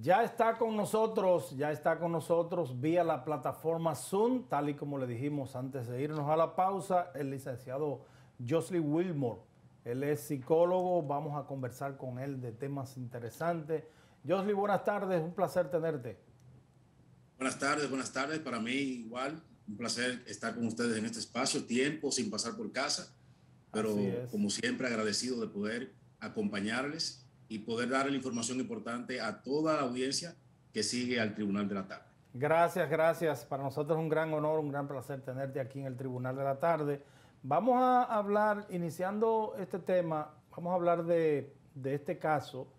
Ya está con nosotros vía la plataforma Zoom, tal y como le dijimos antes de irnos a la pausa, el licenciado Josly Wilmore. Él es psicólogo, vamos a conversar con él de temas interesantes. Josly, buenas tardes, un placer tenerte. Buenas tardes. Para mí igual, un placer estar con ustedes en este espacio, tiempo sin pasar por casa, Así pero es. como siempre agradecido de poder acompañarles y poder darle la información importante a toda la audiencia que sigue al Tribunal de la Tarde. Gracias, gracias. Para nosotros es un gran honor, un gran placer tenerte aquí en el Tribunal de la Tarde. Vamos a hablar, iniciando este tema, vamos a hablar de este caso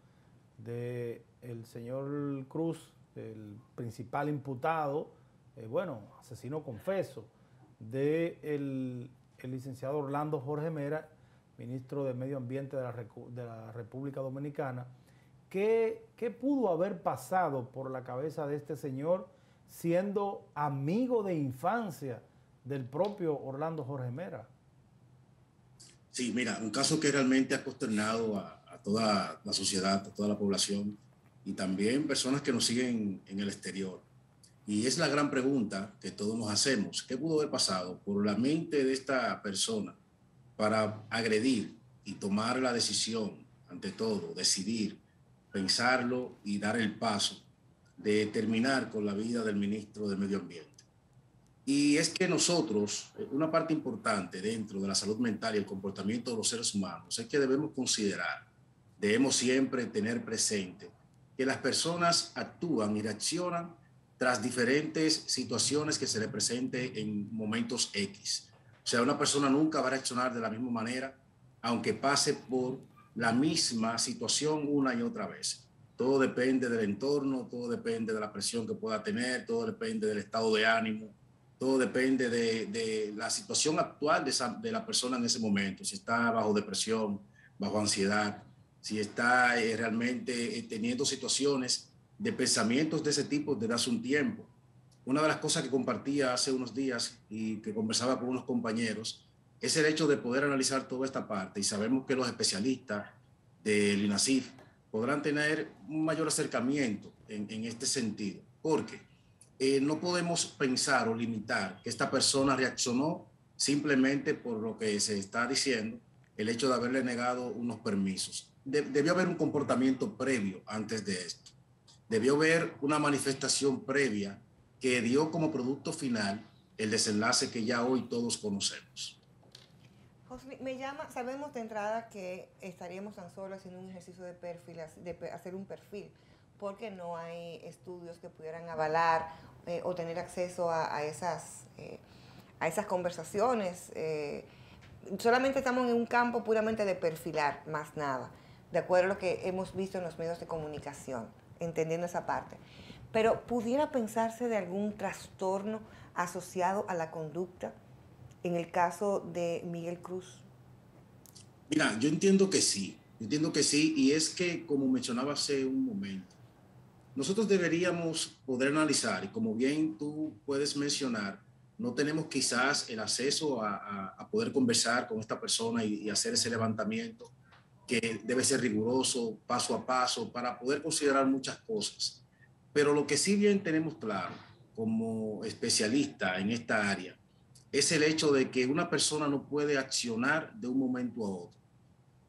de el señor Cruz, el principal imputado, asesino confeso, el licenciado Orlando Jorge Mera, ministro de Medio Ambiente de la República Dominicana. ¿Qué pudo haber pasado por la cabeza de este señor siendo amigo de infancia del propio Orlando Jorge Mera? Sí, mira, un caso que realmente ha consternado a toda la sociedad, a toda la población y también personas que nos siguen en el exterior. Y es la gran pregunta que todos nos hacemos. ¿Qué pudo haber pasado por la mente de esta persona para agredir y tomar la decisión, ante todo, decidir, pensarlo y dar el paso de terminar con la vida del ministro de Medio Ambiente? Y es que nosotros, una parte importante dentro de la salud mental y el comportamiento de los seres humanos es que debemos considerar, debemos siempre tener presente que las personas actúan y reaccionan tras diferentes situaciones que se le presenten en momentos X. O sea, una persona nunca va a reaccionar de la misma manera, aunque pase por la misma situación una y otra vez. Todo depende del entorno, todo depende de la presión que pueda tener, todo depende del estado de ánimo, todo depende de la situación actual de la persona en ese momento, si está bajo depresión, bajo ansiedad, si está realmente teniendo situaciones de pensamientos de ese tipo desde hace un tiempo. Una de las cosas que compartía hace unos días y que conversaba con unos compañeros es el hecho de poder analizar toda esta parte, y sabemos que los especialistas del INASIF podrán tener un mayor acercamiento en este sentido, porque no podemos pensar o limitar que esta persona reaccionó simplemente por lo que se está diciendo, el hecho de haberle negado unos permisos. Debió haber un comportamiento previo antes de esto. Debió haber una manifestación previa que dio como producto final el desenlace que ya hoy todos conocemos. José, me llama, sabemos de entrada que estaríamos tan solo haciendo un ejercicio de perfil, de hacer un perfil, porque no hay estudios que pudieran avalar o tener acceso a esas conversaciones. Solamente estamos en un campo puramente de perfilar, más nada, de acuerdo a lo que hemos visto en los medios de comunicación, entendiendo esa parte. Pero ¿pudiera pensarse de algún trastorno asociado a la conducta en el caso de Miguel Cruz? Mira, yo entiendo que sí, y es que, como mencionaba hace un momento, nosotros deberíamos poder analizar, y como bien tú puedes mencionar, no tenemos quizás el acceso a poder conversar con esta persona y hacer ese levantamiento que debe ser riguroso, paso a paso, para poder considerar muchas cosas. Pero lo que sí bien tenemos claro como especialista en esta área es el hecho de que una persona no puede accionar de un momento a otro.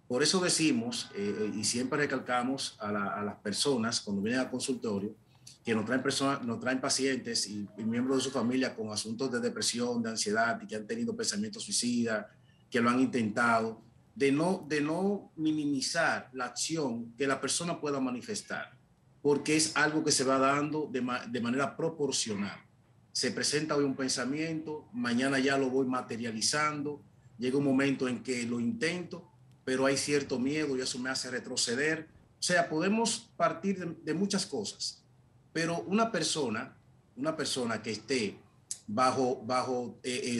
Por eso decimos, y siempre recalcamos a las personas cuando vienen al consultorio, que nos traen pacientes y miembros de su familia con asuntos de depresión, de ansiedad y que han tenido pensamientos suicidas, que lo han intentado, de no minimizar la acción que la persona pueda manifestar, porque es algo que se va dando de manera proporcional. Se presenta hoy un pensamiento, mañana ya lo voy materializando, llega un momento en que lo intento, pero hay cierto miedo y eso me hace retroceder. O sea, podemos partir de muchas cosas, pero una persona que esté bajo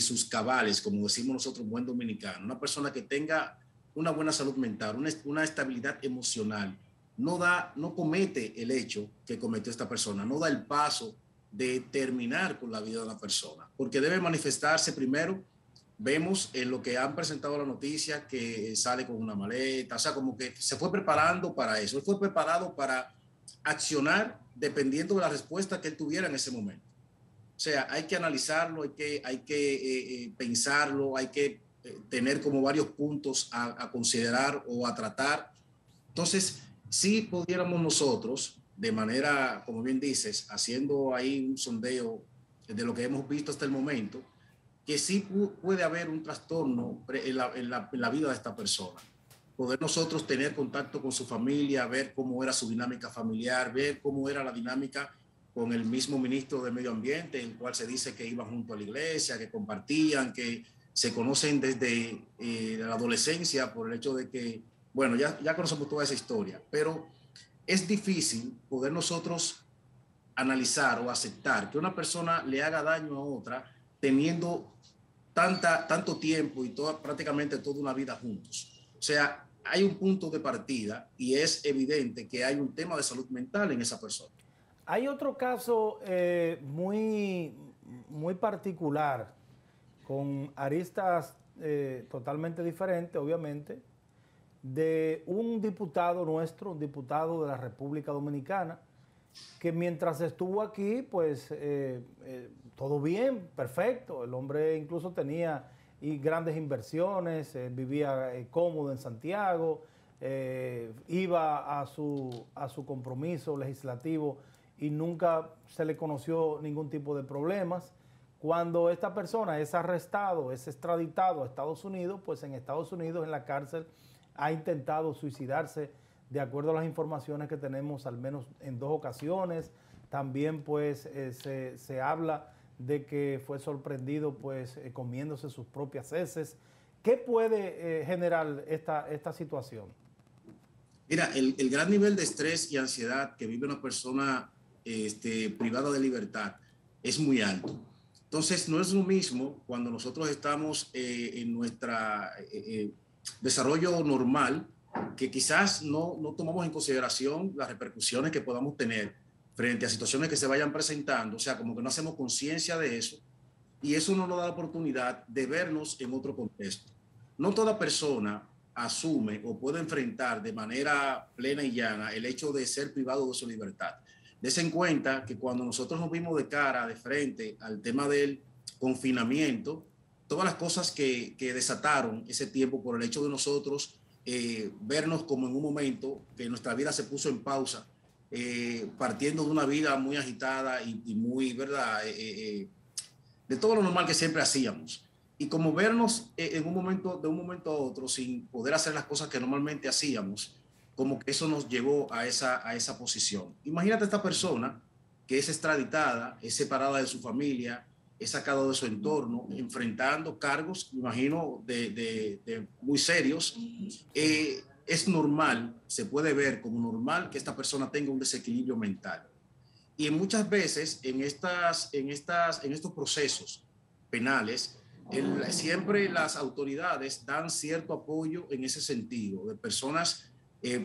sus cabales, como decimos nosotros, buen dominicano, una persona que tenga una buena salud mental, una estabilidad emocional, no comete el hecho que cometió esta persona, no da el paso de terminar con la vida de la persona, porque debe manifestarse primero. Vemos en lo que han presentado la noticia que sale con una maleta, o sea, como que se fue preparando para eso. Él fue preparado accionar dependiendo de la respuesta que él tuviera en ese momento. O sea, hay que analizarlo, hay que pensarlo, hay que tener como varios puntos a considerar o a tratar. Entonces, si pudiéramos nosotros, de manera, como bien dices, haciendo ahí un sondeo de lo que hemos visto hasta el momento, que sí puede haber un trastorno en la vida de esta persona. Poder nosotros tener contacto con su familia, ver cómo era su dinámica familiar, ver cómo era la dinámica con el mismo ministro de Medio Ambiente, el cual se dice que iban junto a la iglesia, que compartían, que se conocen desde la adolescencia por el hecho de que, bueno, ya conocemos toda esa historia, pero es difícil poder nosotros analizar o aceptar que una persona le haga daño a otra teniendo tanto tiempo y prácticamente toda una vida juntos. O sea, hay un punto de partida y es evidente que hay un tema de salud mental en esa persona. Hay otro caso muy particular, con aristas totalmente diferentes, obviamente, de un diputado nuestro, un diputado de la República Dominicana, que mientras estuvo aquí, pues todo bien, perfecto. El hombre incluso tenía grandes inversiones, vivía cómodo en Santiago, iba a su compromiso legislativo y nunca se le conoció ningún tipo de problemas. Cuando esta persona es arrestado, es extraditado a Estados Unidos, pues en Estados Unidos, en la cárcel, ha intentado suicidarse, de acuerdo a las informaciones que tenemos, al menos en 2 ocasiones. También pues se habla de que fue sorprendido pues comiéndose sus propias heces. ¿Qué puede generar esta situación? Mira, el gran nivel de estrés y ansiedad que vive una persona privada de libertad es muy alto. Entonces, no es lo mismo cuando nosotros estamos en nuestro desarrollo normal, que quizás no tomamos en consideración las repercusiones que podamos tener frente a situaciones que se vayan presentando, o sea, como que no hacemos conciencia de eso, y eso no nos da la oportunidad de vernos en otro contexto. No toda persona asume o puede enfrentar de manera plena y llana el hecho de ser privado de su libertad. Dese en cuenta que cuando nosotros nos vimos de frente al tema del confinamiento, todas las cosas que desataron ese tiempo por el hecho de nosotros vernos como en un momento que nuestra vida se puso en pausa, partiendo de una vida muy agitada y muy, ¿verdad? De todo lo normal que siempre hacíamos. Y como vernos en un momento, de un momento a otro, sin poder hacer las cosas que normalmente hacíamos, como que eso nos llevó a esa posición. Imagínate esta persona que es extraditada, es separada de su familia, es sacado de su entorno, enfrentando cargos, me imagino, de muy serios. Es normal, se puede ver como normal que esta persona tenga un desequilibrio mental. Y muchas veces en estos procesos penales, siempre las autoridades dan cierto apoyo en ese sentido, de personas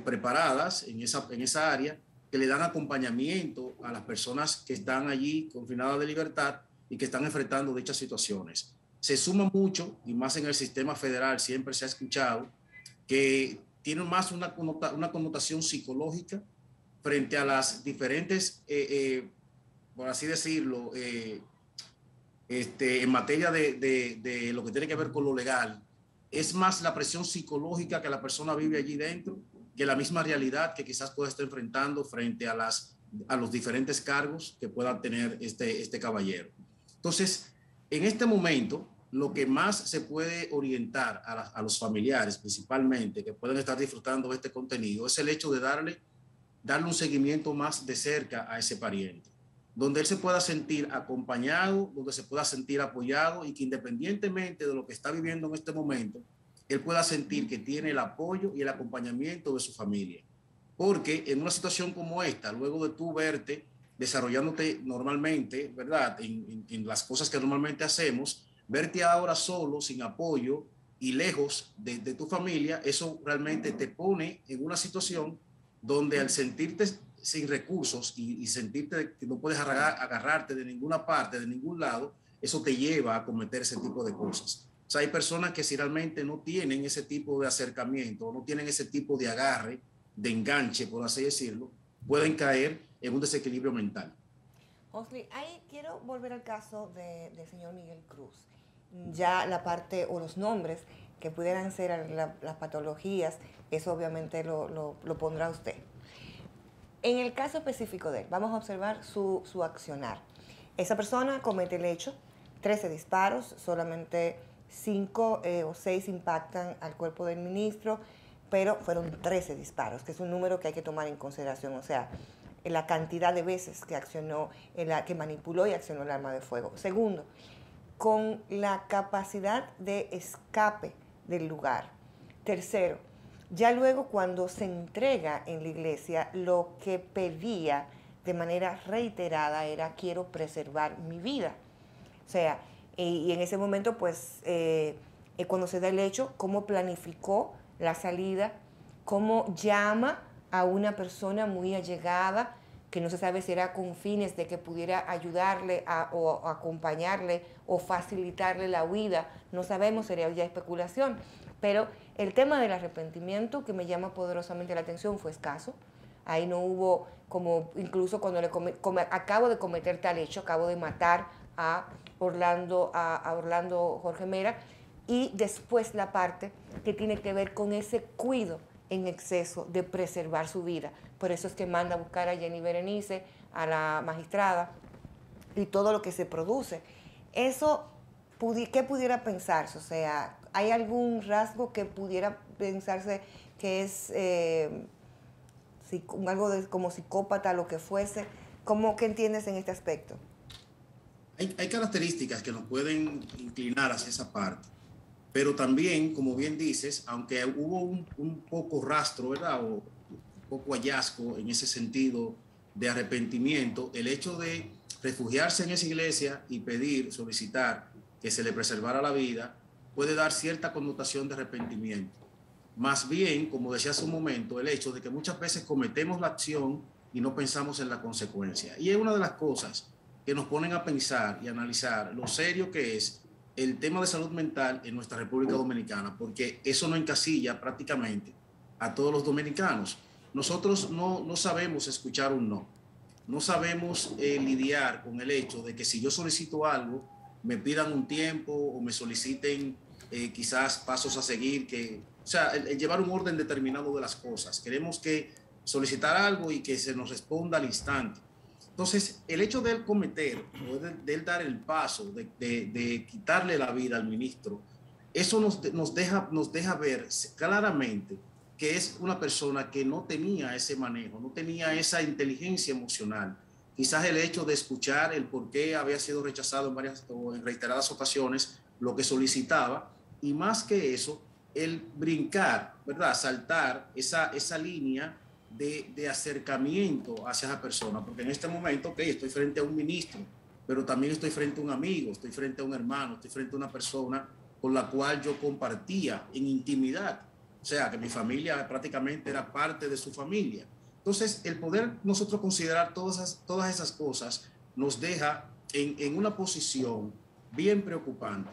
preparadas en esa área, que le dan acompañamiento a las personas que están allí confinadas de libertad y que están enfrentando dichas situaciones. Se suma mucho, y más en el sistema federal siempre se ha escuchado, que tiene más una connotación psicológica frente a las diferentes, por así decirlo, en materia de lo que tiene que ver con lo legal. Es más la presión psicológica que la persona vive allí dentro que la misma realidad que quizás pueda estar enfrentando frente a los diferentes cargos que pueda tener este caballero. Entonces, en este momento, lo que más se puede orientar a los familiares, principalmente, que pueden estar disfrutando de este contenido, es el hecho de darle un seguimiento más de cerca a ese pariente, donde él se pueda sentir acompañado, donde se pueda sentir apoyado y que independientemente de lo que está viviendo en este momento, él pueda sentir que tiene el apoyo y el acompañamiento de su familia. Porque en una situación como esta, luego de tú verte desarrollándote normalmente, ¿verdad? En las cosas que normalmente hacemos, verte ahora solo, sin apoyo y lejos de tu familia, eso realmente te pone en una situación donde al sentirte sin recursos y sentirte que no puedes agarrarte de ninguna parte, de ningún lado, eso te lleva a cometer ese tipo de cosas. O sea, hay personas que si realmente no tienen ese tipo de acercamiento, no tienen ese tipo de agarre, de enganche, por así decirlo, pueden caer en un desequilibrio mental. Josly, ahí quiero volver al caso del señor Miguel Cruz. Ya la parte o los nombres que pudieran ser las patologías, eso obviamente lo pondrá usted. En el caso específico de él, vamos a observar su accionar. Esa persona comete el hecho, 13 disparos, solamente 5 o 6 impactan al cuerpo del ministro, pero fueron 13 disparos, que es un número que hay que tomar en consideración, o sea, la cantidad de veces que accionó, que manipuló y accionó el arma de fuego. Segundo, con la capacidad de escape del lugar. Tercero, ya luego cuando se entrega en la iglesia, lo que pedía de manera reiterada era: quiero preservar mi vida. O sea, y en ese momento, pues, cuando se da el hecho, cómo planificó la salida, cómo llama a una persona muy allegada, que no se sabe si era con fines de que pudiera ayudarle o acompañarle o facilitarle la huida. No sabemos, sería ya especulación. Pero el tema del arrepentimiento, que me llama poderosamente la atención, fue escaso. Ahí no hubo, como incluso cuando acabo de cometer tal hecho, acabo de matar a Orlando Jorge Mera, y después la parte que tiene que ver con ese cuidado en exceso de preservar su vida. Por eso es que manda a buscar a Jenny Berenice, a la magistrada, y todo lo que se produce. Eso, ¿qué pudiera pensarse? O sea, ¿hay algún rasgo que pudiera pensarse que es algo como psicópata, lo que fuese? ¿Qué entiendes en este aspecto? Hay características que nos pueden inclinar hacia esa parte, pero también, como bien dices, aunque hubo un poco rastro, ¿verdad? O un poco hallazgo en ese sentido de arrepentimiento, el hecho de refugiarse en esa iglesia y solicitar que se le preservara la vida, puede dar cierta connotación de arrepentimiento. Más bien, como decía hace un momento, el hecho de que muchas veces cometemos la acción y no pensamos en la consecuencia. Y es una de las cosas que nos ponen a pensar y analizar lo serio que es el tema de salud mental en nuestra República Dominicana, porque eso no encasilla prácticamente a todos los dominicanos. Nosotros no sabemos escuchar un no. No sabemos lidiar con el hecho de que si yo solicito algo, me pidan un tiempo o me soliciten quizás pasos a seguir, o sea, el llevar un orden determinado de las cosas. Queremos que solicitar algo y que se nos responda al instante. Entonces, el hecho de él cometer, o de él dar el paso, de quitarle la vida al ministro, eso nos deja ver claramente que es una persona que no tenía ese manejo, no tenía esa inteligencia emocional. Quizás el hecho de escuchar el por qué había sido rechazado en varias o en reiteradas ocasiones lo que solicitaba, y más que eso, el brincar, ¿verdad? Saltar esa línea de acercamiento hacia esa persona, porque en este momento, ok, estoy frente a un ministro, pero también estoy frente a un amigo, estoy frente a un hermano, estoy frente a una persona con la cual yo compartía en intimidad, o sea, que mi familia prácticamente era parte de su familia. Entonces, el poder nosotros considerar todas esas cosas nos deja en una posición bien preocupante,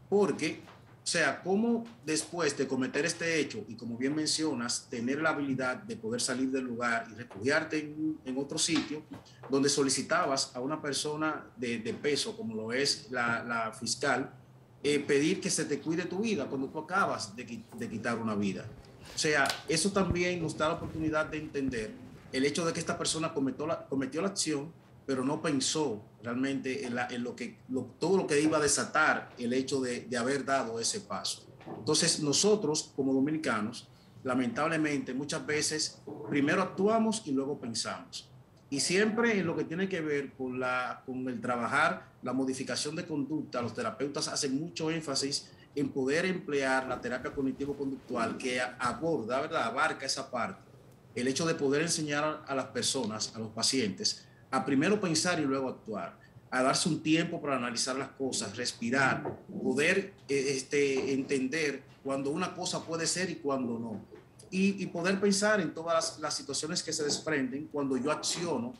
porque, o sea, cómo después de cometer este hecho y, como bien mencionas, tener la habilidad de poder salir del lugar y refugiarte en otro sitio donde solicitabas a una persona de peso, como lo es la fiscal, pedir que se te cuide tu vida cuando tú acabas de quitar una vida. O sea, eso también nos da la oportunidad de entender el hecho de que esta persona cometió la acción, pero no pensó realmente en todo lo que iba a desatar el hecho de haber dado ese paso. Entonces, nosotros como dominicanos, lamentablemente, muchas veces primero actuamos y luego pensamos. Y siempre en lo que tiene que ver con el trabajar, la modificación de conducta, los terapeutas hacen mucho énfasis en poder emplear la terapia cognitivo-conductual, que aborda, ¿verdad? Abarca esa parte. El hecho de poder enseñar a las personas, a los pacientes, a primero pensar y luego actuar, a darse un tiempo para analizar las cosas, respirar, poder entender cuando una cosa puede ser y cuando no. Y poder pensar en todas las situaciones que se desprenden cuando yo acciono,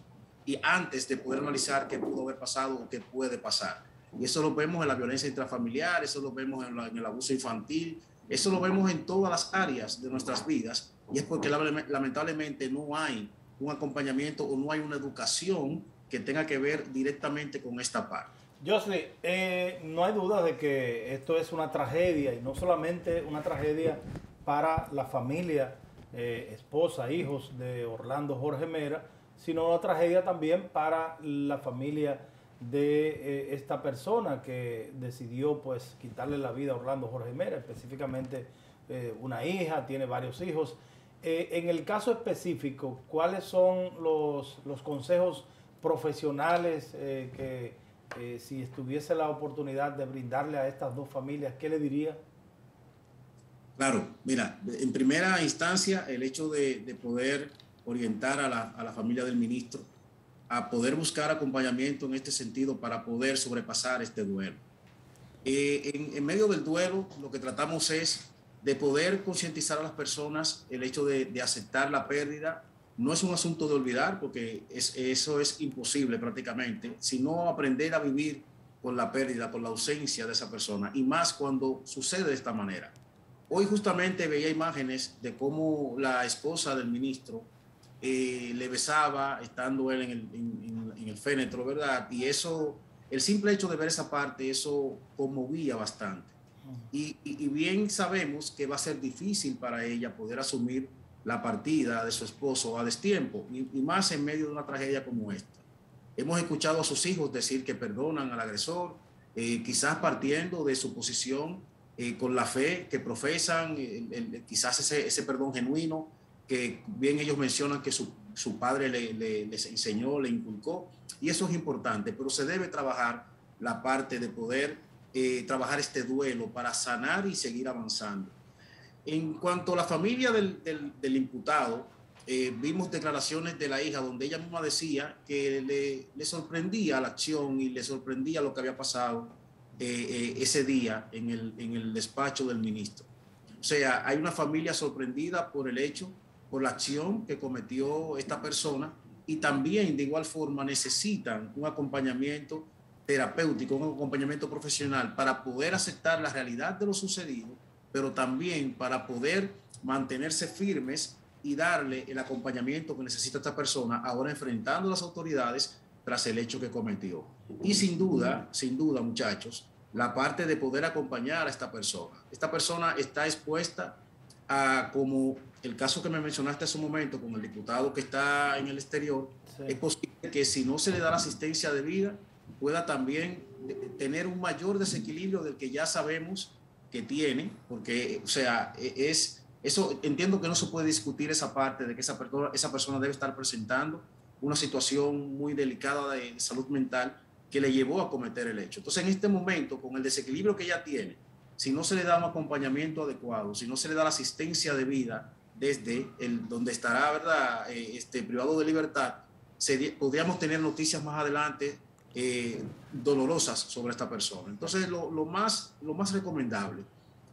y antes de poder analizar qué pudo haber pasado o qué puede pasar. Y eso lo vemos en la violencia intrafamiliar, eso lo vemos en el abuso infantil, eso lo vemos en todas las áreas de nuestras vidas, y es porque lamentablemente no hay un acompañamiento o no hay una educación que tenga que ver directamente con esta parte. Josly, no hay duda de que esto es una tragedia, y no solamente una tragedia para la familia, esposa, hijos de Orlando Jorge Mera, sino una tragedia también para la familia de esta persona que decidió pues quitarle la vida a Orlando Jorge Mera, específicamente una hija, tiene varios hijos. En el caso específico, ¿cuáles son los consejos profesionales que si estuviese la oportunidad de brindarle a estas dos familias, qué le diría? Claro, mira, en primera instancia, el hecho de poder orientar a la familia del ministro a poder buscar acompañamiento en este sentido para poder sobrepasar este duelo. En medio del duelo, lo que tratamos es de poder concientizar a las personas el hecho de aceptar la pérdida. No es un asunto de olvidar, porque eso es imposible prácticamente, sino aprender a vivir con la pérdida, con la ausencia de esa persona, y más cuando sucede de esta manera. Hoy justamente veía imágenes de cómo la esposa del ministro le besaba estando él en el féretro, ¿verdad? Y eso, el simple hecho de ver esa parte, eso conmovía bastante. Y bien sabemos que va a ser difícil para ella poder asumir la partida de su esposo a destiempo, y más en medio de una tragedia como esta. Hemos escuchado a sus hijos decir que perdonan al agresor, quizás partiendo de su posición con la fe que profesan, quizás ese perdón genuino que bien ellos mencionan que su padre les enseñó, le inculcó, y eso es importante, pero se debe trabajar la parte de poder trabajar este duelo para sanar y seguir avanzando. En cuanto a la familia del imputado, vimos declaraciones de la hija donde ella misma decía que le sorprendía la acción y le sorprendía lo que había pasado ese día en el despacho del ministro. O sea, hay una familia sorprendida por el hecho, por la acción que cometió esta persona, y también de igual forma necesitan un acompañamiento terapéutico, un acompañamiento profesional para poder aceptar la realidad de lo sucedido, pero también para poder mantenerse firmes y darle el acompañamiento que necesita esta persona ahora enfrentando a las autoridades tras el hecho que cometió. Y sin duda, muchachos, la parte de poder acompañar a esta persona. Esta persona está expuesta a, como el caso que me mencionaste hace un momento con el diputado que está en el exterior, sí. Es posible que si no se le da la asistencia debida, pueda también tener un mayor desequilibrio del que ya sabemos que tiene, porque, o sea, eso entiendo que no se puede discutir esa parte de que esa persona debe estar presentando una situación muy delicada de salud mental que le llevó a cometer el hecho. Entonces, en este momento, con el desequilibrio que ella tiene, si no se le da un acompañamiento adecuado, si no se le da la asistencia debida desde donde estará, ¿verdad?, privado de libertad, podríamos tener noticias más adelante dolorosas sobre esta persona. Entonces, lo más recomendable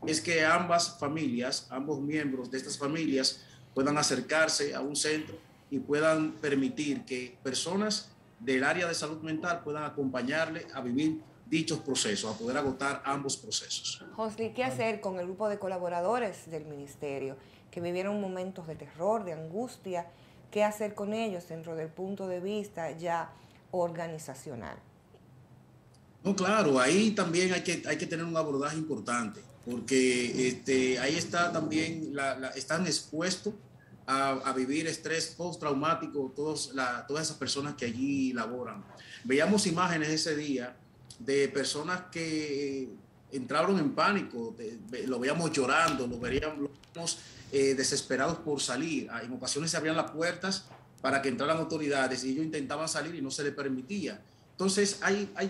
es que ambas familias, ambos miembros de estas familias puedan acercarse a un centro y puedan permitir que personas del área de salud mental puedan acompañarle a vivir dichos procesos, a poder agotar ambos procesos. Josly, ¿qué hacer con el grupo de colaboradores del ministerio que vivieron momentos de terror, de angustia? ¿Qué hacer con ellos dentro del punto de vista ya organizacional? No, claro, ahí también hay que tener un abordaje importante, porque ahí está también, están expuestos a vivir estrés postraumático todas esas personas que allí laboran. Veíamos imágenes ese día de personas que entraron en pánico, lo veíamos llorando, lo veíamos desesperados por salir. En ocasiones se abrían las puertas para que entraran autoridades y ellos intentaban salir y no se les permitía. Entonces,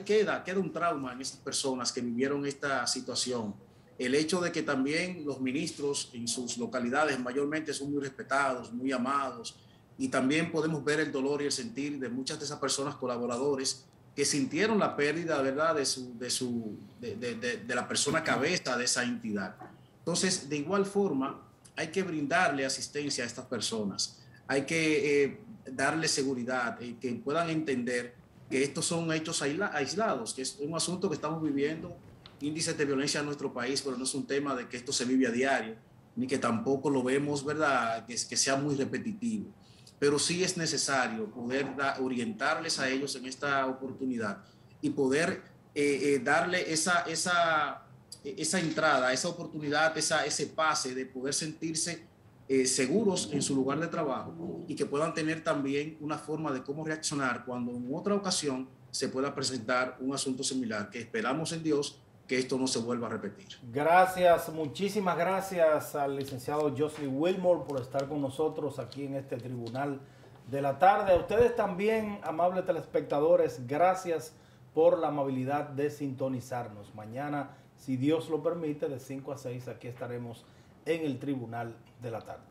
queda un trauma en esas personas que vivieron esta situación. El hecho de que también los ministros en sus localidades mayormente son muy respetados, muy amados, y también podemos ver el dolor y el sentir de muchas de esas personas colaboradores que sintieron la pérdida, ¿verdad?, de la persona cabeza de esa entidad. Entonces, de igual forma, hay que brindarle asistencia a estas personas. Hay que darle seguridad, que puedan entender que estos son hechos aislados, que es un asunto que estamos viviendo, índices de violencia en nuestro país, pero no es un tema de que esto se vive a diario, ni que tampoco lo vemos, ¿verdad?, que sea muy repetitivo. pero sí es necesario poder orientarles a ellos en esta oportunidad y poder darle esa entrada, esa oportunidad, ese pase de poder sentirse seguros en su lugar de trabajo y que puedan tener también una forma de cómo reaccionar cuando en otra ocasión se pueda presentar un asunto similar, que esperamos en Dios que esto no se vuelva a repetir. Gracias, muchísimas gracias al licenciado Jocelyn Wilmore por estar con nosotros aquí en este Tribunal de la Tarde. A ustedes también, amables telespectadores, gracias por la amabilidad de sintonizarnos. Mañana, si Dios lo permite, de 5 a 6, aquí estaremos en el Tribunal de la Tarde.